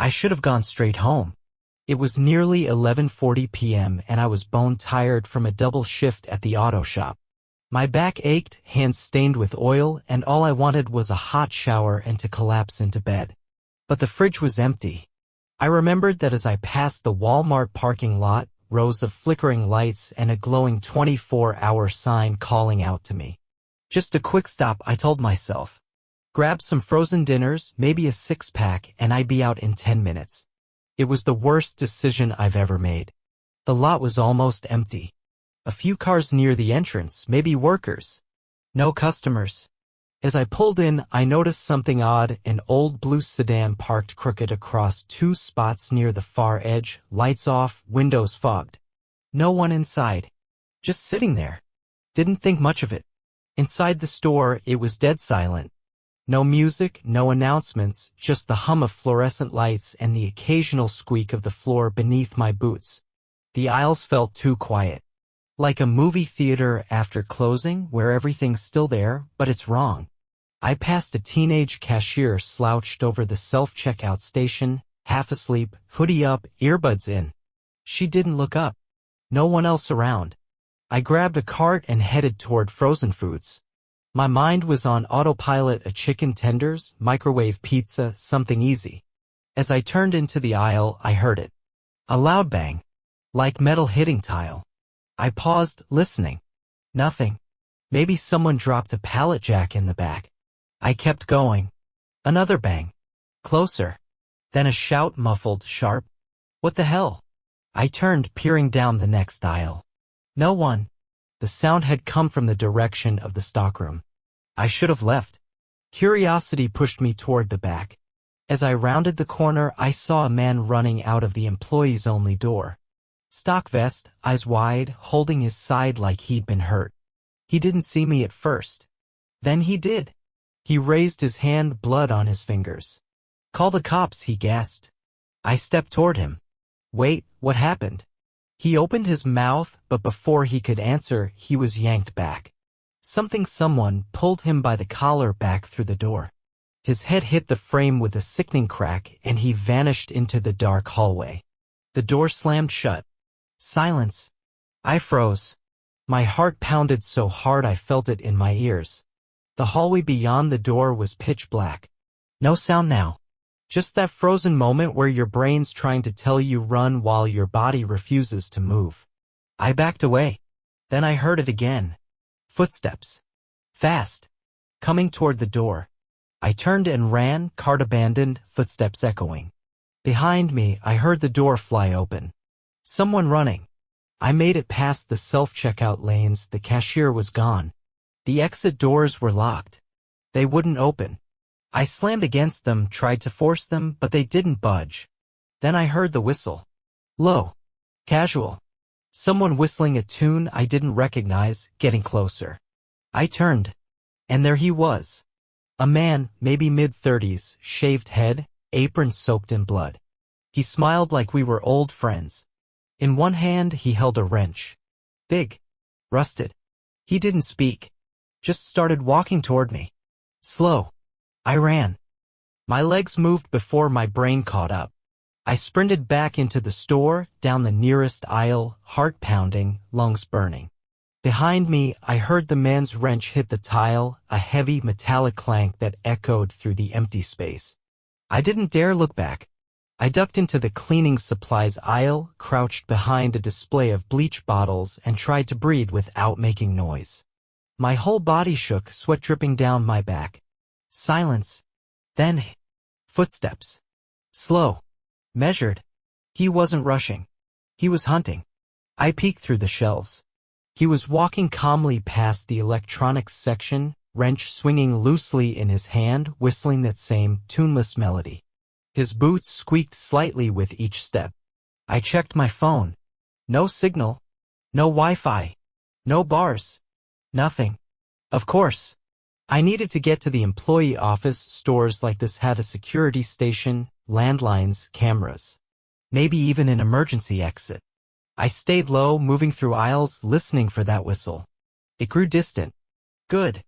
I should have gone straight home. It was nearly 11:40 p.m. and I was bone tired from a double shift at the auto shop. My back ached, hands stained with oil, and all I wanted was a hot shower and to collapse into bed. But the fridge was empty. I remembered that as I passed the Walmart parking lot, rows of flickering lights and a glowing 24-hour sign calling out to me. Just a quick stop, I told myself. Grab some frozen dinners, maybe a six-pack, and I'd be out in 10 minutes. It was the worst decision I've ever made. The lot was almost empty. A few cars near the entrance, maybe workers. No customers. As I pulled in, I noticed something odd, an old blue sedan parked crooked across two spots near the far edge, lights off, windows fogged. No one inside. Just sitting there. Didn't think much of it. Inside the store, it was dead silent. No music, no announcements, just the hum of fluorescent lights and the occasional squeak of the floor beneath my boots. The aisles felt too quiet. Like a movie theater after closing, where everything's still there, but it's wrong. I passed a teenage cashier slouched over the self-checkout station, half asleep, hoodie up, earbuds in. She didn't look up. No one else around. I grabbed a cart and headed toward frozen foods. My mind was on autopilot, a chicken tenders, microwave pizza, something easy. As I turned into the aisle, I heard it. A loud bang. Like metal hitting tile. I paused, listening. Nothing. Maybe someone dropped a pallet jack in the back. I kept going. Another bang. Closer. Then a shout, muffled, sharp. What the hell? I turned, peering down the next aisle. No one. The sound had come from the direction of the stockroom. I should have left. Curiosity pushed me toward the back. As I rounded the corner, I saw a man running out of the employees-only door. Stock vest, eyes wide, holding his side like he'd been hurt. He didn't see me at first. Then he did. He raised his hand, blood on his fingers. Call the cops, he gasped. I stepped toward him. Wait, what happened? He opened his mouth, but before he could answer, he was yanked back. Someone pulled him by the collar back through the door. His head hit the frame with a sickening crack, and he vanished into the dark hallway. The door slammed shut. Silence. I froze. My heart pounded so hard I felt it in my ears. The hallway beyond the door was pitch black. No sound now. Just that frozen moment where your brain's trying to tell you run while your body refuses to move. I backed away. Then I heard it again. Footsteps. Fast. Coming toward the door. I turned and ran, cart abandoned, footsteps echoing. Behind me, I heard the door fly open. Someone running. I made it past the self-checkout lanes. The cashier was gone. The exit doors were locked. They wouldn't open. I slammed against them, tried to force them, but they didn't budge. Then I heard the whistle. Low. Casual. Someone whistling a tune I didn't recognize, getting closer. I turned. And there he was. A man, maybe mid-30s, shaved head, apron soaked in blood. He smiled like we were old friends. In one hand he held a wrench. Big. Rusted. He didn't speak. Just started walking toward me. Slow. I ran. My legs moved before my brain caught up. I sprinted back into the store, down the nearest aisle, heart pounding, lungs burning. Behind me, I heard the man's wrench hit the tile, a heavy metallic clank that echoed through the empty space. I didn't dare look back. I ducked into the cleaning supplies aisle, crouched behind a display of bleach bottles, and tried to breathe without making noise. My whole body shook, sweat dripping down my back. Silence. Then, footsteps. Slow. Measured. He wasn't rushing. He was hunting. I peeked through the shelves. He was walking calmly past the electronics section, wrench swinging loosely in his hand, whistling that same tuneless melody. His boots squeaked slightly with each step. I checked my phone. No signal. No Wi-Fi. No bars. Nothing. Of course. I needed to get to the employee office. Stores like this had a security station, landlines, cameras. Maybe even an emergency exit. I stayed low, moving through aisles, listening for that whistle. It grew distant. Good.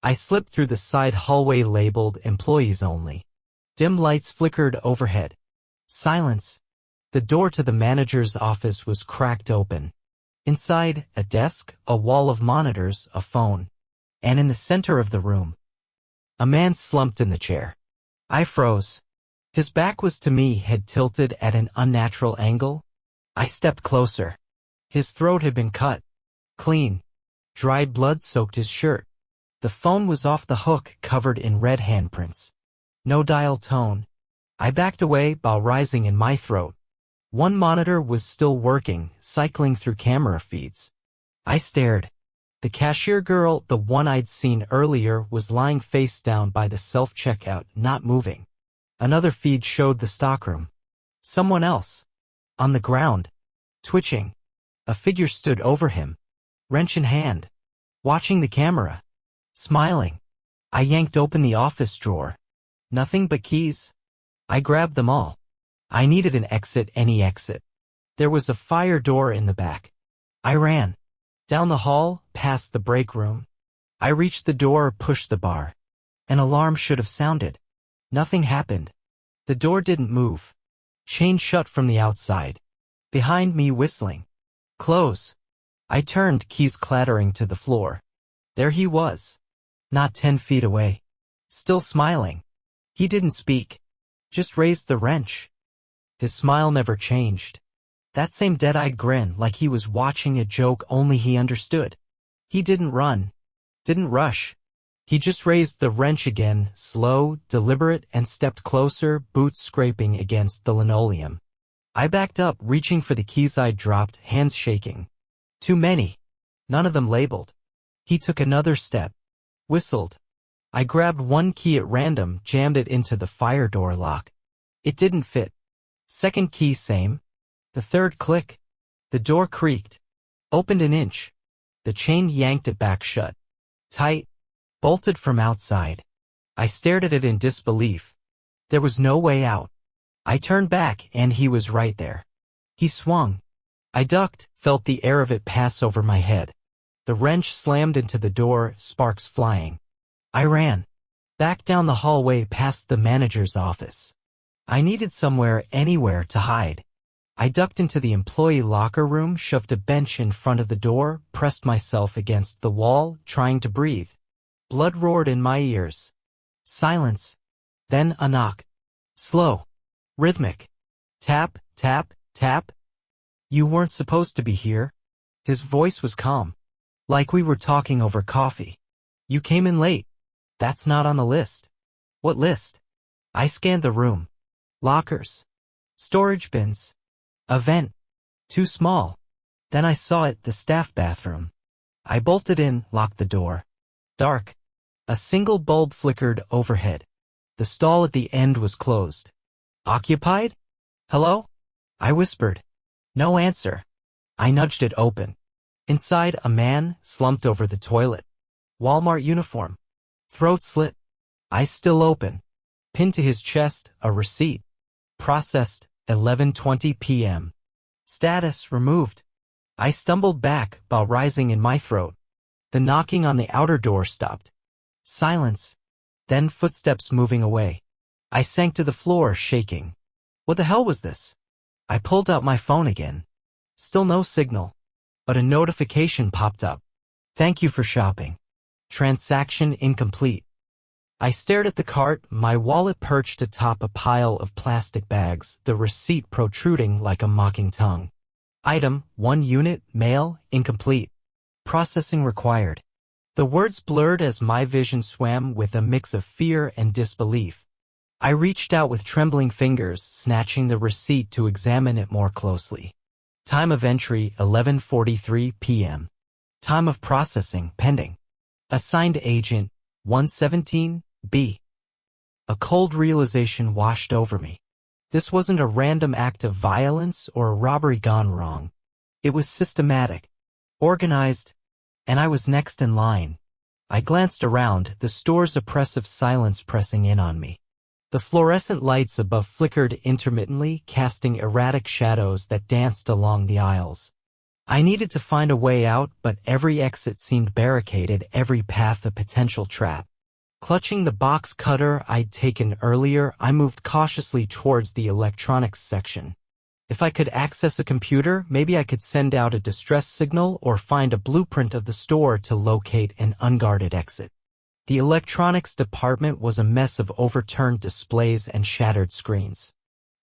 I slipped through the side hallway labeled Employees Only. Dim lights flickered overhead. Silence. The door to the manager's office was cracked open. Inside, a desk, a wall of monitors, a phone. And in the center of the room, a man slumped in the chair. I froze. His back was to me, head tilted at an unnatural angle. I stepped closer. His throat had been cut. Clean. Dried blood soaked his shirt. The phone was off the hook, covered in red handprints. No dial tone. I backed away, bile rising in my throat. One monitor was still working, cycling through camera feeds. I stared. The cashier girl, the one I'd seen earlier, was lying face down by the self-checkout, not moving. Another feed showed the stockroom. Someone else. On the ground. Twitching. A figure stood over him. Wrench in hand. Watching the camera. Smiling. I yanked open the office drawer. Nothing but keys. I grabbed them all. I needed an exit, any exit. There was a fire door in the back. I ran. Down the hall, past the break room. I reached the door, pushed the bar. An alarm should have sounded. Nothing happened. The door didn't move. Chain shut from the outside. Behind me, whistling. Close. I turned, keys clattering to the floor. There he was. Not 10 feet away. Still smiling. He didn't speak. Just raised the wrench. His smile never changed. That same dead-eyed grin, like he was watching a joke, only he understood. He didn't run. Didn't rush. He just raised the wrench again, slow, deliberate, and stepped closer, boots scraping against the linoleum. I backed up, reaching for the keys I'd dropped, hands shaking. Too many. None of them labeled. He took another step. Whistled. I grabbed one key at random, jammed it into the fire door lock. It didn't fit. Second key, same. The third click. The door creaked. Opened an inch. The chain yanked it back shut. Tight. Bolted from outside. I stared at it in disbelief. There was no way out. I turned back, and he was right there. He swung. I ducked, felt the air of it pass over my head. The wrench slammed into the door, sparks flying. I ran. Back down the hallway past the manager's office. I needed somewhere, anywhere to hide. I ducked into the employee locker room, shoved a bench in front of the door, pressed myself against the wall, trying to breathe. Blood roared in my ears. Silence. Then a knock. Slow. Rhythmic. Tap, tap, tap. You weren't supposed to be here. His voice was calm. Like we were talking over coffee. You came in late. That's not on the list. What list? I scanned the room. Lockers. Storage bins. A vent. Too small. Then I saw it, the staff bathroom. I bolted in, locked the door. Dark. A single bulb flickered overhead. The stall at the end was closed. Occupied? Hello? I whispered. No answer. I nudged it open. Inside, a man, slumped over the toilet. Walmart uniform. Throat slit. Eyes still open. Pinned to his chest, a receipt. Processed, 11:20 p.m. Status removed. I stumbled back, bile rising in my throat. The knocking on the outer door stopped. Silence. Then footsteps moving away. I sank to the floor, shaking. What the hell was this? I pulled out my phone again. Still no signal. But a notification popped up. Thank you for shopping. Transaction incomplete. I stared at the cart, my wallet perched atop a pile of plastic bags, the receipt protruding like a mocking tongue. Item, 1 unit, mail, incomplete. Processing required. The words blurred as my vision swam with a mix of fear and disbelief. I reached out with trembling fingers, snatching the receipt to examine it more closely. Time of entry, 11:43 p.m. Time of processing, pending. Assigned agent, 117, B. A cold realization washed over me. This wasn't a random act of violence or a robbery gone wrong. It was systematic, organized, and I was next in line. I glanced around, the store's oppressive silence pressing in on me. The fluorescent lights above flickered intermittently, casting erratic shadows that danced along the aisles. I needed to find a way out, but every exit seemed barricaded, every path a potential trap. Clutching the box cutter I'd taken earlier, I moved cautiously towards the electronics section. If I could access a computer, maybe I could send out a distress signal or find a blueprint of the store to locate an unguarded exit. The electronics department was a mess of overturned displays and shattered screens.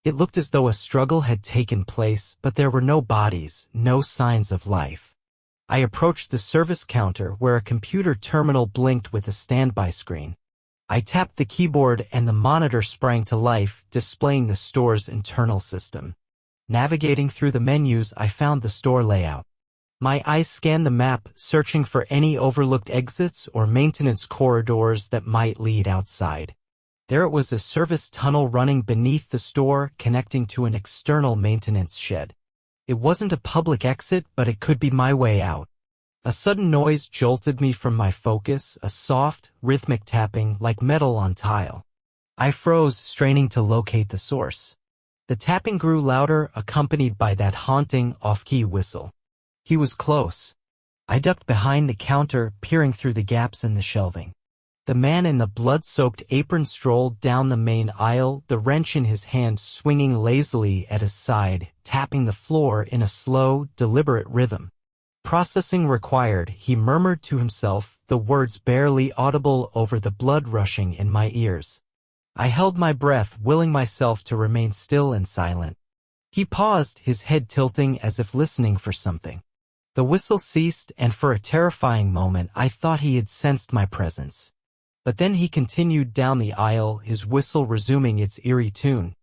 It looked as though a struggle had taken place, but there were no bodies, no signs of life. I approached the service counter where a computer terminal blinked with a standby screen. I tapped the keyboard and the monitor sprang to life, displaying the store's internal system. Navigating through the menus, I found the store layout. My eyes scanned the map, searching for any overlooked exits or maintenance corridors that might lead outside. There it was, a service tunnel running beneath the store, connecting to an external maintenance shed. It wasn't a public exit, but it could be my way out. A sudden noise jolted me from my focus, a soft, rhythmic tapping like metal on tile. I froze, straining to locate the source. The tapping grew louder, accompanied by that haunting, off-key whistle. He was close. I ducked behind the counter, peering through the gaps in the shelving. The man in the blood-soaked apron strolled down the main aisle, the wrench in his hand swinging lazily at his side, tapping the floor in a slow, deliberate rhythm. Processing required, he murmured to himself, the words barely audible over the blood rushing in my ears. I held my breath, willing myself to remain still and silent. He paused, his head tilting as if listening for something. The whistle ceased, and for a terrifying moment I thought he had sensed my presence. But then he continued down the aisle, his whistle resuming its eerie tune.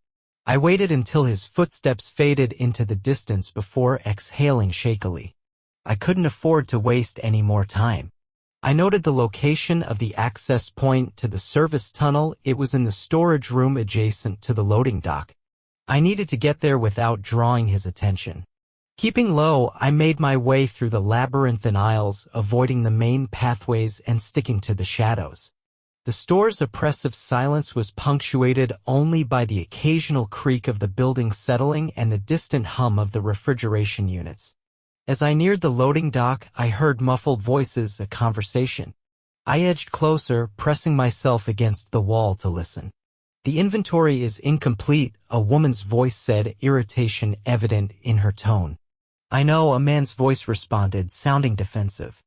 I waited until his footsteps faded into the distance before exhaling shakily. I couldn't afford to waste any more time. I noted the location of the access point to the service tunnel. It was in the storage room adjacent to the loading dock. I needed to get there without drawing his attention. Keeping low, I made my way through the labyrinthine aisles, avoiding the main pathways and sticking to the shadows. The store's oppressive silence was punctuated only by the occasional creak of the building settling and the distant hum of the refrigeration units. As I neared the loading dock, I heard muffled voices, a conversation. I edged closer, pressing myself against the wall to listen. "The inventory is incomplete," a woman's voice said, irritation evident in her tone. "I know," a man's voice responded, sounding defensive.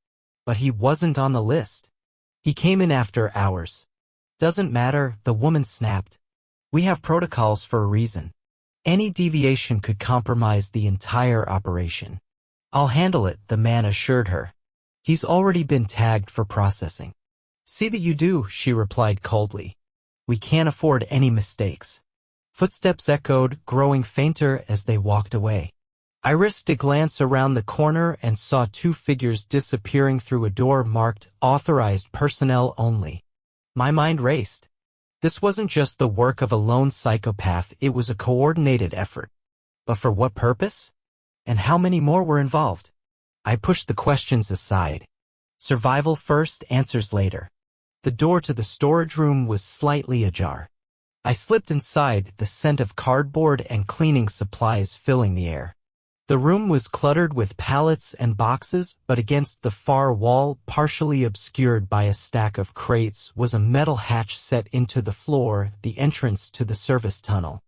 "But he wasn't on the list. He came in after hours." "Doesn't matter," the woman snapped. "We have protocols for a reason. Any deviation could compromise the entire operation." "I'll handle it," the man assured her. "He's already been tagged for processing." "See that you do," she replied coldly. "We can't afford any mistakes." Footsteps echoed, growing fainter as they walked away. I risked a glance around the corner and saw two figures disappearing through a door marked "Authorized Personnel Only." My mind raced. This wasn't just the work of a lone psychopath, it was a coordinated effort. But for what purpose? And how many more were involved? I pushed the questions aside. Survival first, answers later. The door to the storage room was slightly ajar. I slipped inside, the scent of cardboard and cleaning supplies filling the air. The room was cluttered with pallets and boxes, but against the far wall, partially obscured by a stack of crates, was a metal hatch set into the floor, the entrance to the service tunnel.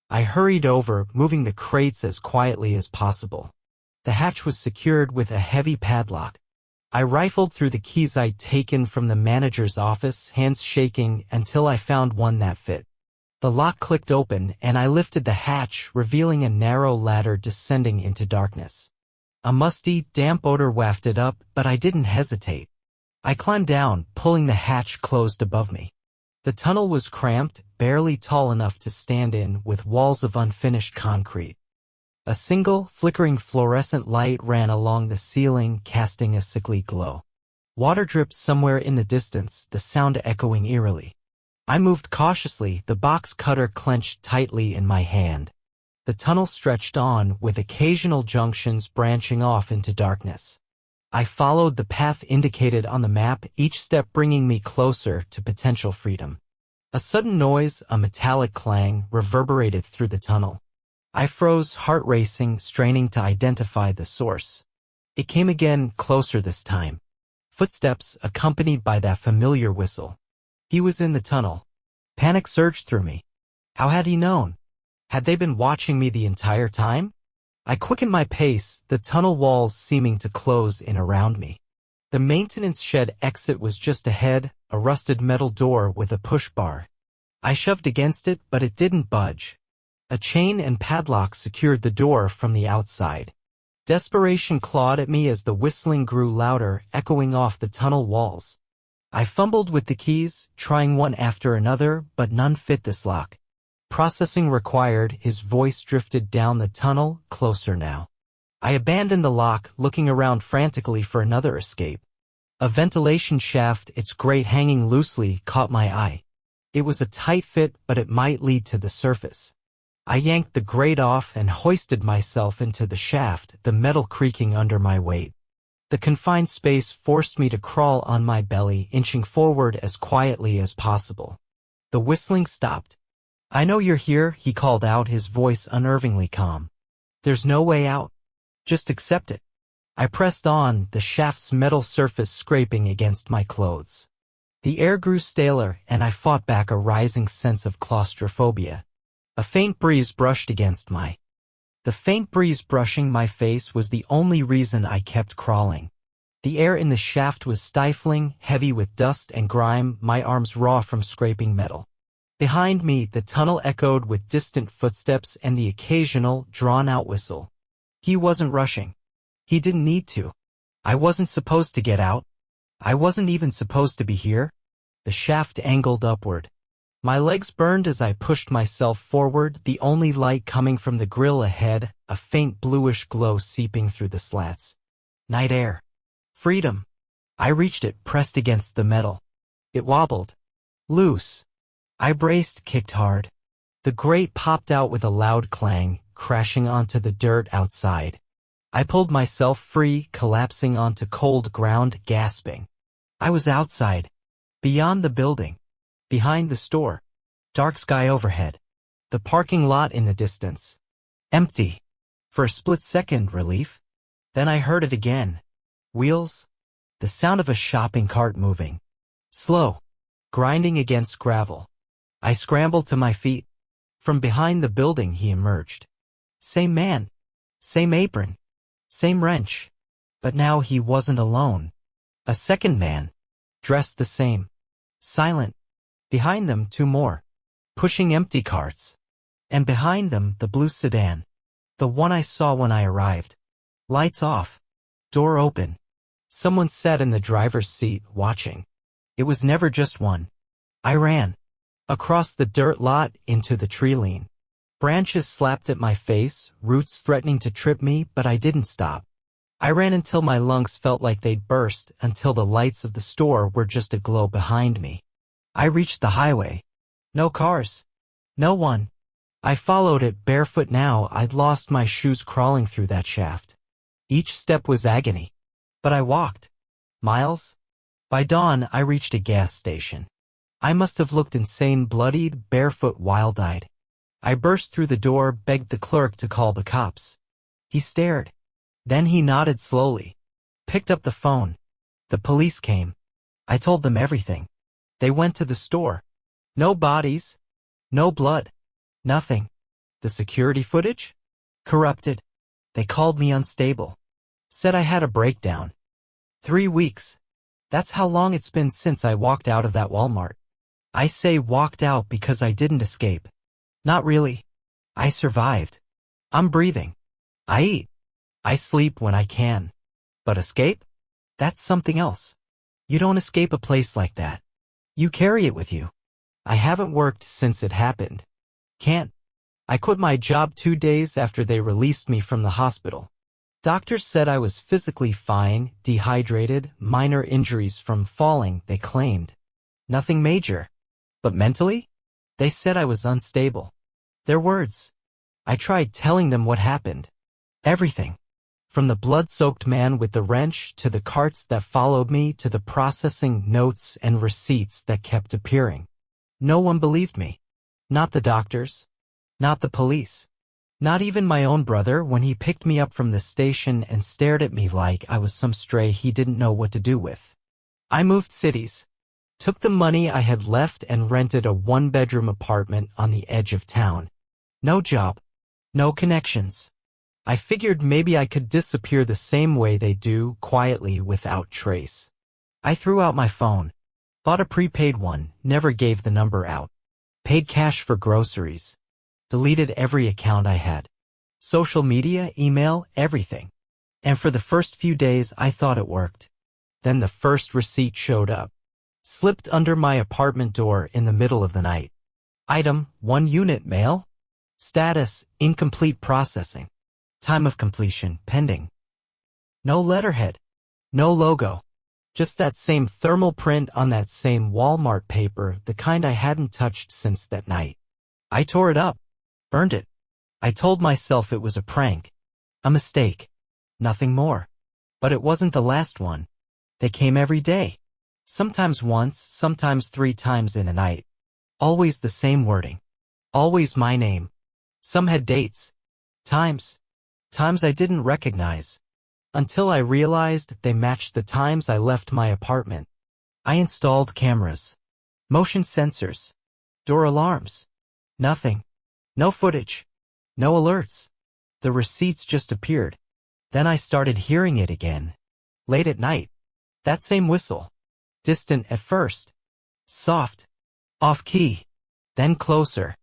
I hurried over, moving the crates as quietly as possible. The hatch was secured with a heavy padlock. I rifled through the keys I'd taken from the manager's office, hands shaking, until I found one that fit. The lock clicked open, and I lifted the hatch, revealing a narrow ladder descending into darkness. A musty, damp odor wafted up, but I didn't hesitate. I climbed down, pulling the hatch closed above me. The tunnel was cramped, barely tall enough to stand in, with walls of unfinished concrete. A single, flickering fluorescent light ran along the ceiling, casting a sickly glow. Water dripped somewhere in the distance, the sound echoing eerily. I moved cautiously, the box cutter clenched tightly in my hand. The tunnel stretched on, with occasional junctions branching off into darkness. I followed the path indicated on the map, each step bringing me closer to potential freedom. A sudden noise, a metallic clang, reverberated through the tunnel. I froze, heart racing, straining to identify the source. It came again, closer this time. Footsteps, accompanied by that familiar whistle. He was in the tunnel. Panic surged through me. How had he known? Had they been watching me the entire time? I quickened my pace, the tunnel walls seeming to close in around me. The maintenance shed exit was just ahead, a rusted metal door with a push bar. I shoved against it, but it didn't budge. A chain and padlock secured the door from the outside. Desperation clawed at me as the whistling grew louder, echoing off the tunnel walls. I fumbled with the keys, trying one after another, but none fit this lock. Processing required, his voice drifted down the tunnel, closer now. I abandoned the lock, looking around frantically for another escape. A ventilation shaft, its grate hanging loosely, caught my eye. It was a tight fit, but it might lead to the surface. I yanked the grate off and hoisted myself into the shaft, the metal creaking under my weight. The confined space forced me to crawl on my belly, inching forward as quietly as possible. The whistling stopped. "I know you're here," he called out, his voice unnervingly calm. "There's no way out. Just accept it." I pressed on, the shaft's metal surface scraping against my clothes. The air grew staler, and I fought back a rising sense of claustrophobia. A faint breeze brushed against my. The faint breeze brushing my face was the only reason I kept crawling. The air in the shaft was stifling, heavy with dust and grime, my arms raw from scraping metal. Behind me, the tunnel echoed with distant footsteps and the occasional, drawn-out whistle. He wasn't rushing. He didn't need to. I wasn't supposed to get out. I wasn't even supposed to be here. The shaft angled upward. My legs burned as I pushed myself forward, the only light coming from the grill ahead, a faint bluish glow seeping through the slats. Night air. Freedom. I reached it, pressed against the metal. It wobbled. Loose. I braced, kicked hard. The grate popped out with a loud clang, crashing onto the dirt outside. I pulled myself free, collapsing onto cold ground, gasping. I was outside. Beyond the building. Behind the store. Dark sky overhead. The parking lot in the distance. Empty. For a split second, relief. Then I heard it again. Wheels. The sound of a shopping cart moving. Slow. Grinding against gravel. I scrambled to my feet. From behind the building he emerged. Same man. Same apron. Same wrench. But now he wasn't alone. A second man. Dressed the same. Silent. Behind them, two more. Pushing empty carts. And behind them, the blue sedan. The one I saw when I arrived. Lights off. Door open. Someone sat in the driver's seat, watching. It was never just one. I ran. Across the dirt lot, into the tree line. Branches slapped at my face, roots threatening to trip me, but I didn't stop. I ran until my lungs felt like they'd burst, until the lights of the store were just aglow behind me. I reached the highway. No cars. No one. I followed it, barefoot now. I'd lost my shoes crawling through that shaft. Each step was agony. But I walked. Miles. By dawn, I reached a gas station. I must have looked insane, bloodied, barefoot, wild-eyed. I burst through the door, begged the clerk to call the cops. He stared. Then he nodded slowly. Picked up the phone. The police came. I told them everything. They went to the store. No bodies. No blood. Nothing. The security footage? Corrupted. They called me unstable. Said I had a breakdown. 3 weeks. That's how long it's been since I walked out of that Walmart. I say walked out because I didn't escape. Not really. I survived. I'm breathing. I eat. I sleep when I can. But escape? That's something else. You don't escape a place like that. You carry it with you. I haven't worked since it happened. Can't. I quit my job 2 days after they released me from the hospital. Doctors said I was physically fine, dehydrated, minor injuries from falling, they claimed. Nothing major. But mentally? They said I was unstable. Their words. I tried telling them what happened. Everything. From the blood-soaked man with the wrench to the carts that followed me to the processing notes and receipts that kept appearing. No one believed me. Not the doctors. Not the police. Not even my own brother when he picked me up from the station and stared at me like I was some stray he didn't know what to do with. I moved cities. Took the money I had left and rented a one-bedroom apartment on the edge of town. No job. No connections. I figured maybe I could disappear the same way they do, quietly without trace. I threw out my phone. Bought a prepaid one, never gave the number out. Paid cash for groceries. Deleted every account I had. Social media, email, everything. And for the first few days I thought it worked. Then the first receipt showed up. Slipped under my apartment door in the middle of the night. Item, 1 unit mail. Status, incomplete processing. Time of completion, pending. No letterhead. No logo. Just that same thermal print on that same Walmart paper, the kind I hadn't touched since that night. I tore it up. Burned it. I told myself it was a prank. A mistake. Nothing more. But it wasn't the last one. They came every day. Sometimes once, sometimes 3 times in a night. Always the same wording. Always my name. Some had dates. Times I didn't recognize. Until I realized they matched the times I left my apartment. I installed cameras. Motion sensors. Door alarms. Nothing. No footage. No alerts. The receipts just appeared. Then I started hearing it again. Late at night. That same whistle. Distant at first. Soft. Off-key. Then closer.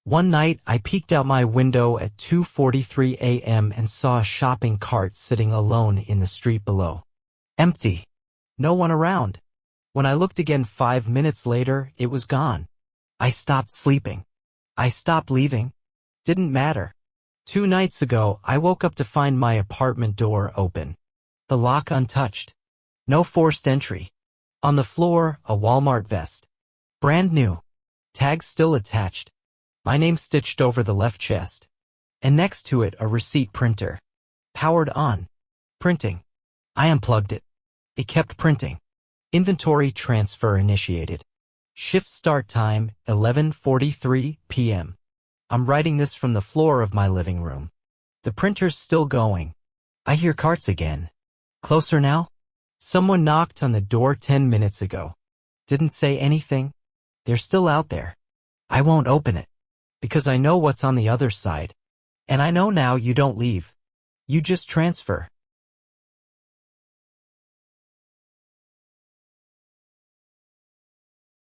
One night, I peeked out my window at 2:43 a.m. and saw a shopping cart sitting alone in the street below. Empty. No one around. When I looked again 5 minutes later, it was gone. I stopped sleeping. I stopped leaving. Didn't matter. 2 nights ago, I woke up to find my apartment door open. The lock untouched. No forced entry. On the floor, a Walmart vest. Brand new. Tag still attached. My name stitched over the left chest. And next to it, a receipt printer. Powered on. Printing. I unplugged it. It kept printing. Inventory transfer initiated. Shift start time, 11:43 p.m. I'm writing this from the floor of my living room. The printer's still going. I hear carts again. Closer now? Someone knocked on the door 10 minutes ago. Didn't say anything. They're still out there. I won't open it. Because I know what's on the other side. And I know now you don't leave. You just transfer.